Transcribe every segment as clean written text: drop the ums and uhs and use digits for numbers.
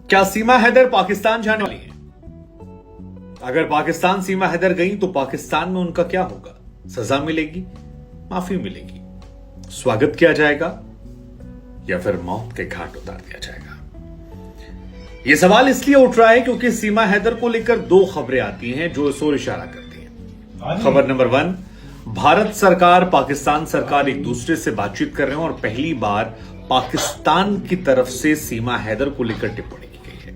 क्या सीमा हैदर पाकिस्तान जाने वाली है? अगर पाकिस्तान सीमा हैदर गई तो पाकिस्तान में उनका क्या होगा? सजा मिलेगी, माफी मिलेगी, स्वागत किया जाएगा या फिर मौत के घाट उतार दिया जाएगा? यह सवाल इसलिए उठ रहा है क्योंकि सीमा हैदर को लेकर दो खबरें आती हैं जो इस ओर इशारा करती हैं। खबर नंबर 1, भारत सरकार पाकिस्तान सरकार एक दूसरे से बातचीत कर रहे हैं और पहली बार पाकिस्तान की तरफ से सीमा हैदर को लेकर टिप्पणी की गई है।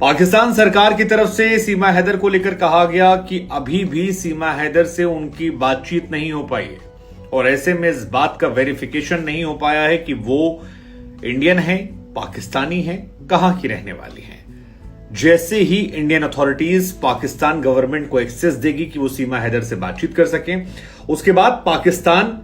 पाकिस्तान सरकार की तरफ से सीमा हैदर को लेकर कहा गया कि अभी भी सीमा हैदर से उनकी बातचीत नहीं हो पाई है और ऐसे में इस बात का वेरिफिकेशन नहीं हो पाया है कि वो इंडियन है, पाकिस्तानी है, कहां की रहने वाली है। जैसे ही इंडियन अथॉरिटीज पाकिस्तान गवर्नमेंट को एक्सेस देगी कि वो सीमा हैदर से बातचीत कर सकें, उसके बाद पाकिस्तान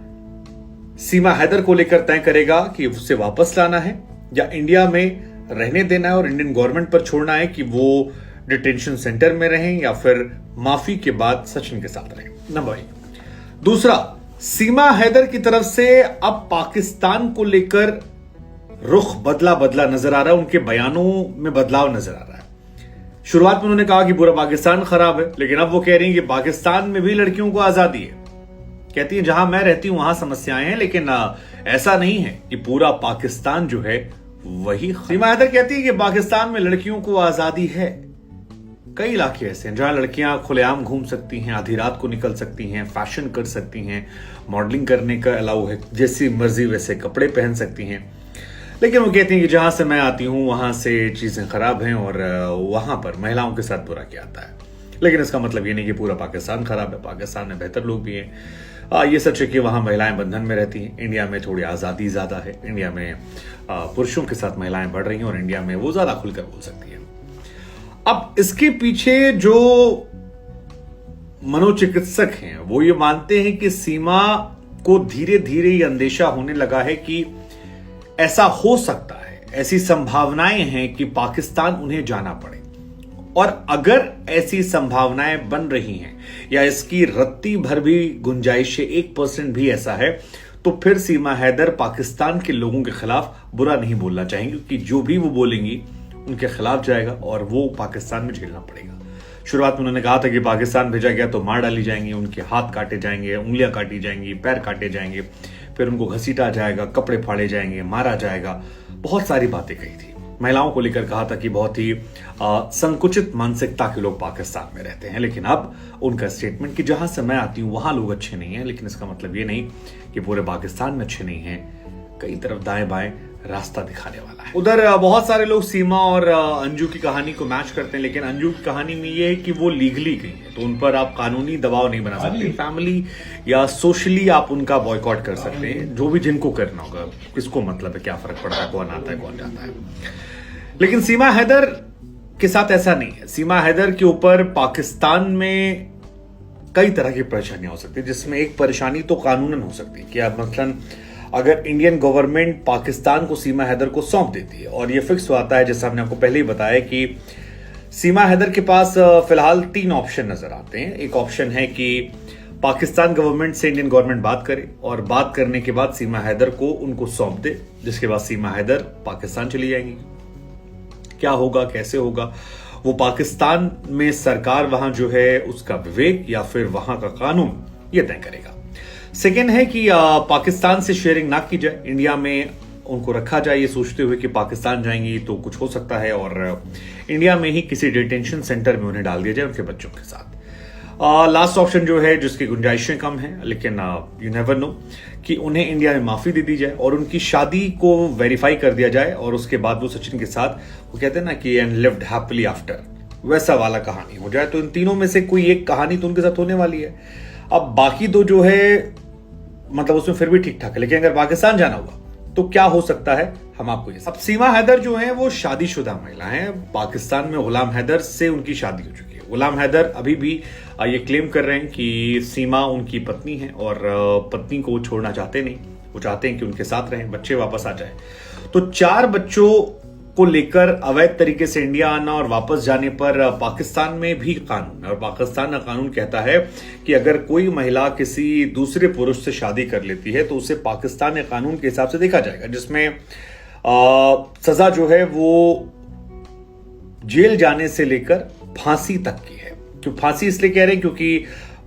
सीमा हैदर को लेकर तय करेगा कि उसे वापस लाना है या इंडिया में रहने देना है और इंडियन गवर्नमेंट पर छोड़ना है कि वो डिटेंशन सेंटर में रहें या फिर माफी के बाद सचिन के साथ रहें। नंबर 1। दूसरा, सीमा हैदर की तरफ से अब पाकिस्तान को लेकर रुख बदला नजर आ रहा है, उनके बयानों में बदलाव नजर आ रहा है। शुरुआत में उन्होंने कहा कि पूरा पाकिस्तान खराब है, लेकिन अब वो कह रही हैं कि पाकिस्तान में भी लड़कियों को आजादी है। कहती हैं जहां मैं रहती हूं वहां समस्याएं हैं, लेकिन ऐसा नहीं है कि पूरा पाकिस्तान जो है वही। सीमा हैदर कहती है कि पाकिस्तान में लड़कियों को आजादी है। कई इलाके ऐसे हैं जहां लड़कियां खुलेआम घूम सकती हैं, आधी रात को निकल सकती हैं, फैशन कर सकती हैं, मॉडलिंग करने का अलाउ है, जैसी मर्जी वैसे कपड़े पहन सकती हैं। लेकिन वो कहती हैं कि जहां से मैं आती हूं वहां से चीजें खराब हैं और वहां पर महिलाओं के साथ बुरा किया जाता है। लेकिन इसका मतलब ये नहीं कि पूरा पाकिस्तान खराब है, पाकिस्तान में बेहतर लोग भी हैं। ये सच है कि वहां महिलाएं बंधन में रहती हैं, इंडिया में थोड़ी आजादी ज्यादा है, इंडिया में पुरुषों के साथ महिलाएं बढ़ रही हैं और इंडिया में वो ज्यादा खुलकर बोल सकती हैं। अब इसके पीछे जो मनोचिकित्सक हैं वो ये मानते हैं कि सीमा को धीरे धीरे ये अंदेशा होने लगा है कि ऐसा हो सकता है, ऐसी संभावनाएं हैं कि पाकिस्तान उन्हें जाना पड़े। और अगर ऐसी संभावनाएं बन रही हैं या इसकी रत्ती भर भी गुंजाइश 1% भी ऐसा है, तो फिर सीमा हैदर पाकिस्तान के लोगों के खिलाफ बुरा नहीं बोलना चाहेंगे, क्योंकि जो भी वो बोलेंगी उनके खिलाफ जाएगा और वो पाकिस्तान में झेलना पड़ेगा। शुरुआत में उन्होंने कहा था कि पाकिस्तान भेजा गया तो मार डाली जाएंगी, उनके हाथ काटे जाएंगे, उंगलियां काटी जाएंगी, पैर काटे जाएंगे, फिर उनको घसीटा जाएगा, कपड़े फाड़े जाएंगे, मारा जाएगा। बहुत सारी बातें कही थी। महिलाओं को लेकर कहा था कि बहुत ही संकुचित मानसिकता के लोग पाकिस्तान में रहते हैं। लेकिन अब उनका स्टेटमेंट कि जहां से मैं आती हूं वहां लोग अच्छे नहीं हैं, लेकिन इसका मतलब ये नहीं कि पूरे पाकिस्तान में अच्छे नहीं हैं। कई तरफ दाएं बाएं रास्ता दिखाने वाला है। उधर बहुत सारे लोग सीमा और अंजू की कहानी को मैच करते हैं, लेकिन अंजू की कहानी में ये है कि वो लीगली गई है, तो उन पर आप कानूनी दबाव नहीं बना सकते। फैमिली या सोशली आप उनका बॉयकॉट कर सकते हैं, जो भी जिनको करना होगा। किसको मतलब है, क्या फर्क पड़ता है, कौन आता है कौन जाता है। लेकिन सीमा हैदर के साथ ऐसा नहीं है। सीमा हैदर के ऊपर पाकिस्तान में कई तरह की परेशानियां हो सकती है, जिसमें एक परेशानी तो कानूनन हो सकती है कि आप मसलन अगर इंडियन गवर्नमेंट पाकिस्तान को सीमा हैदर को सौंप देती है और ये फिक्स होता है, जैसा हमने आपको पहले ही बताया कि सीमा हैदर के पास फिलहाल 3 ऑप्शन नजर आते हैं। एक ऑप्शन है कि पाकिस्तान गवर्नमेंट से इंडियन गवर्नमेंट बात करे और बात करने के बाद सीमा हैदर को उनको सौंप दे, जिसके बाद सीमा हैदर पाकिस्तान चली जाएंगी। क्या होगा, कैसे होगा, वो पाकिस्तान में सरकार वहां जो है उसका विवेक या फिर वहां का कानून ये तय करेगा। सेकेंड है कि पाकिस्तान से शेयरिंग ना की जाए, इंडिया में उनको रखा जाए ये सोचते हुए कि पाकिस्तान जाएंगी तो कुछ हो सकता है और इंडिया में ही किसी डिटेंशन सेंटर में उन्हें डाल दिया जाए उनके बच्चों के साथ। लास्ट ऑप्शन जो है जिसकी गुंजाइशें कम हैं, लेकिन यू नेवर नो, कि उन्हें इंडिया में माफी दे दी जाए और उनकी शादी को वेरीफाई कर दिया जाए और उसके बाद वो सचिन के साथ, वो कहते हैं ना कि एंड लिव्ड हैप्पीली आफ्टर, वैसा वाला कहानी हो जाए। तो इन तीनों में से कोई एक कहानी तो उनके साथ होने वाली है। अब बाकी दो जो है मतलब उसमें फिर भी ठीक ठाक है, लेकिन अगर पाकिस्तान जाना हुआ तो क्या हो सकता है, हम आपको ये। अब सीमा हैदर जो है वो शादीशुदा महिला है। पाकिस्तान में गुलाम हैदर से उनकी शादी हो चुकी है। गुलाम हैदर अभी भी ये क्लेम कर रहे हैं कि सीमा उनकी पत्नी है और पत्नी को वो छोड़ना चाहते नहीं, वो चाहते हैं कि उनके साथ रहें, बच्चे वापस आ जाए। तो 4 बच्चों को लेकर अवैध तरीके से इंडिया आना और वापस जाने पर पाकिस्तान में भी कानून है और पाकिस्तान का कानून कहता है कि अगर कोई महिला किसी दूसरे पुरुष से शादी कर लेती है तो उसे पाकिस्तान के कानून के हिसाब से देखा जाएगा, जिसमें सजा जो है वो जेल जाने से लेकर फांसी तक की है। क्यों फांसी इसलिए कह रहे हैं क्योंकि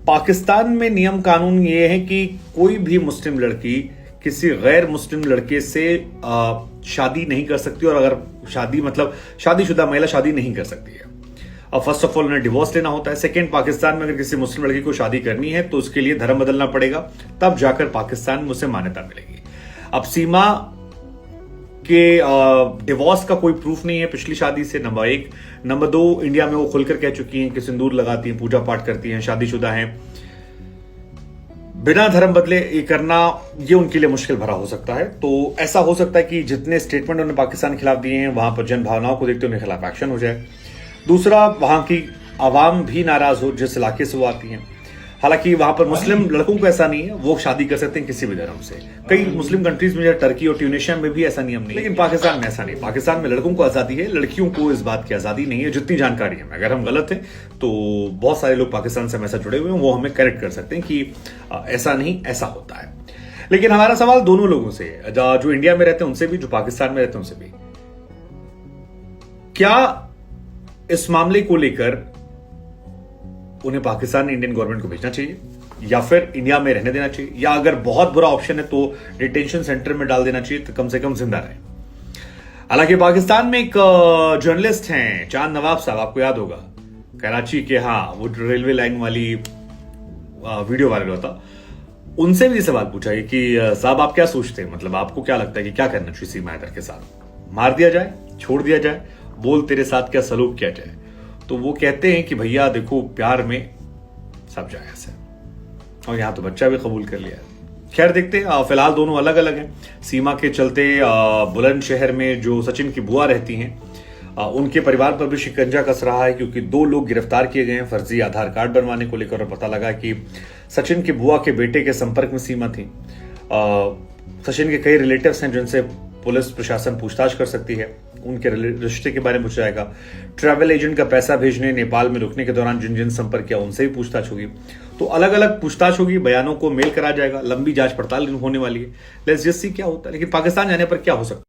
पाकिस्तान में नियम कानून ये है कि कोई भी मुस्लिम लड़की किसी गैर मुस्लिम लड़के से शादी नहीं कर सकती, और अगर शादी मतलब शादीशुदा महिला शादी नहीं कर सकती है। अब फर्स्ट ऑफ ऑल उन्हें डिवोर्स लेना होता है। सेकंड, पाकिस्तान में अगर किसी मुस्लिम लड़की को शादी करनी है तो उसके लिए धर्म बदलना पड़ेगा, तब जाकर पाकिस्तान में उसे मान्यता मिलेगी। अब सीमा के डिवोर्स का कोई प्रूफ नहीं है पिछली शादी से, नंबर 1। नंबर 2, इंडिया में वो खुलकर कह चुकी हैं कि सिंदूर लगाती हैं, पूजा पाठ करती हैं, शादीशुदा हैं। बिना धर्म बदले ये करना ये उनके लिए मुश्किल भरा हो सकता है। तो ऐसा हो सकता है कि जितने स्टेटमेंट उन्होंने पाकिस्तान के खिलाफ दिए हैं वहां पर जन भावनाओं को देखते उनके खिलाफ एक्शन हो जाए। दूसरा, वहां की आवाम भी नाराज हो जिस इलाके से वो आती हैं। हालांकि वहां पर मुस्लिम लड़कों को ऐसा नहीं है, वो शादी कर सकते हैं किसी भी धर्म से। कई मुस्लिम कंट्रीज में जैसे टर्की और ट्यूनीशिया में भी ऐसा नियम नहीं है, लेकिन पाकिस्तान में ऐसा नहीं। पाकिस्तान में लड़कों को आजादी है, लड़कियों को इस बात की आजादी नहीं है, जितनी जानकारी है। अगर हम गलत हैं तो बहुत सारे लोग पाकिस्तान से हमेशा जुड़े हुए हैं, वो हमें करेक्ट कर सकते हैं कि ऐसा नहीं, ऐसा होता है। लेकिन हमारा सवाल दोनों लोगों से, जो इंडिया में रहते हैं उनसे भी, जो पाकिस्तान में रहते हैं उनसे भी, क्या इस मामले को लेकर उन्हें पाकिस्तान इंडियन गवर्नमेंट को भेजना चाहिए, या फिर इंडिया में रहने देना चाहिए, या अगर बहुत बुरा ऑप्शन है तो डिटेंशन सेंटर में डाल देना चाहिए, तो कम से कम जिंदा रहे। हालांकि पाकिस्तान में एक जर्नलिस्ट हैं चांद नवाब साहब, आपको याद होगा, कराची के, हाँ, वो रेलवे लाइन वाली वीडियो वायरल हुआ था। उनसे भी सवाल पूछा कि साहब आप क्या सोचते हैं, मतलब आपको क्या लगता है कि क्या करना चाहिए सीमा हैदर के साथ, मार दिया जाए, छोड़ दिया जाए, बोल तेरे साथ क्या सलूक किया जाए? तो वो कहते हैं कि भैया देखो, प्यार में सब जायज है, और यहां तो बच्चा भी कबूल कर लिया। खैर देखते हैं, फिलहाल दोनों अलग अलग हैं। सीमा के चलते बुलंदशहर में जो सचिन की बुआ रहती हैं, उनके परिवार पर भी शिकंजा कस रहा है, क्योंकि 2 लोग गिरफ्तार किए गए हैं फर्जी आधार कार्ड बनवाने को लेकर। और पता लगा कि सचिन की बुआ के बेटे के संपर्क में सीमा थी। सचिन के कई रिलेटिव्स हैं जिनसे पुलिस प्रशासन पूछताछ कर सकती है, उनके रिश्ते के बारे में पूछा जाएगा। ट्रैवल एजेंट का पैसा भेजने, नेपाल में रुकने के दौरान जिन जिन संपर्क किया उनसे भी पूछताछ होगी। तो अलग अलग पूछताछ होगी, बयानों को मेल करा जाएगा, लंबी जांच पड़ताल होने वाली है। लेट्स जस्ट सी क्या होता है। लेकिन पाकिस्तान जाने पर क्या हो सकता है।